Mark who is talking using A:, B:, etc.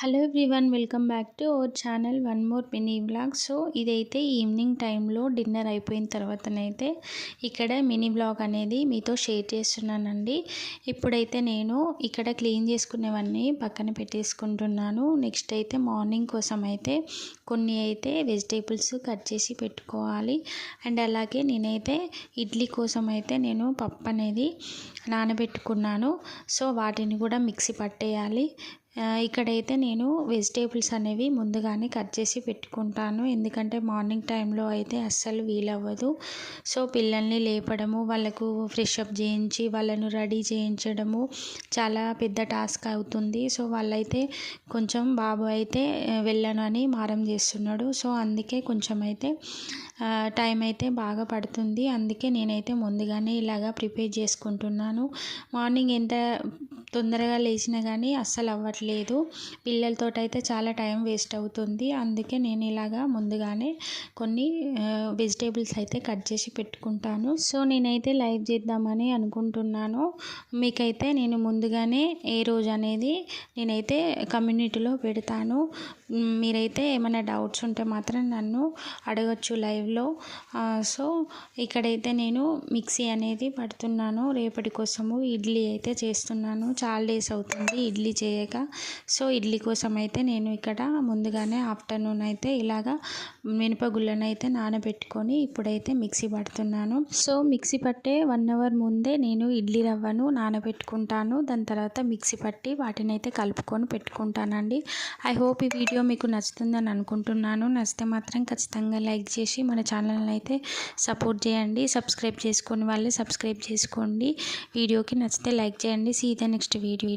A: Hello everyone, welcome back to our channel one more mini vlog. So ఇదైతే evening టైంలో dinner అయిపోయిన తర్వాతనైతే ఇక్కడ mini vlog అనేది మీతో షేర్ చేస్తున్నానండి. ఇప్పుడైతే నేను ఇక్కడ క్లీన్ చేసుకునేవన్నీ పక్కన పెట్టేసుకుంటున్నాను. నెక్స్ట్ అయితే మార్నింగ్ కోసం అయితే కొన్ని అయితే వెజిటేబుల్స్ కట్ చేసి పెట్టుకోవాలి. అండ్ అలాగే నేనైతే ఇడ్లీ కోసం అయితే నేను పప్పు అనేది నానబెట్టుకున్నాను. సో వాటిని కూడా మిక్సీ పట్టేయాలి. ఇక్కడైతే నేను వెజిటేబుల్స్ అనేవి ముందుగానే కట్ చేసి పెట్టుకుంటాను, ఎందుకంటే మార్నింగ్ టైంలో అయితే అస్సలు వీలవ్వదు. సో పిల్లల్ని లేపడము, వాళ్ళకు ఫ్రెష్ అప్ చేయించి వాళ్ళను రెడీ చేయించడము చాలా పెద్ద టాస్క్ అవుతుంది. సో వాళ్ళైతే కొంచెం బాబు అయితే వెళ్ళను అని మారం చేస్తున్నాడు. సో అందుకే కొంచెం అయితే టైం అయితే బాగా పడుతుంది. అందుకే నేనైతే ముందుగానే ఇలాగా ప్రిపేర్ చేసుకుంటున్నాను. మార్నింగ్ ఎంత తొందరగా లేచినా కానీ అస్సలు అవ్వట్లేదు. పిల్లలతో అయితే చాలా టైం వేస్ట్ అవుతుంది. అందుకే నేను ఇలాగా ముందుగానే కొన్ని వెజిటేబుల్స్ అయితే కట్ చేసి పెట్టుకుంటాను. సో నేనైతే లైవ్ చేద్దామని అనుకుంటున్నాను. మీకైతే నేను ముందుగానే ఏ రోజు అనేది నేనైతే కమ్యూనిటీలో పెడతాను. మీరైతే ఏమైనా డౌట్స్ ఉంటే మాత్రం నన్ను అడగచ్చు లైవ్లో. సో ఇక్కడైతే నేను మిక్సీ అనేది పడుతున్నాను. రేపటి కోసము ఇడ్లీ అయితే చేస్తున్నాను. చాలా డేస్ అవుతుంది ఇడ్లీ చేయక. సో ఇడ్లీ కోసం అయితే నేను ఇక్కడ ముందుగానే ఆఫ్టర్నూన్ అయితే ఇలాగా మినపగుళ్ళను అయితే నానబెట్టుకొని ఇప్పుడైతే మిక్సీ పడుతున్నాను. సో మిక్సీ పట్టే 1 అవర్ ముందే నేను ఇడ్లీ రవ్వను నానబెట్టుకుంటాను. దాని తర్వాత మిక్సీ పట్టి వాటిని అయితే కలుపుకొని పెట్టుకుంటానండి. ఐ హోప్ ఈ వీడియో మీకు నచ్చుతుందని అనుకుంటున్నాను. నచ్చితే మాత్రం ఖచ్చితంగా లైక్ చేసి మన ఛానల్ని అయితే సపోర్ట్ చేయండి. సబ్స్క్రైబ్ చేసుకొని వాళ్ళు సబ్స్క్రైబ్ చేసుకోండి. వీడియోకి నచ్చితే లైక్ చేయండి. See the next video.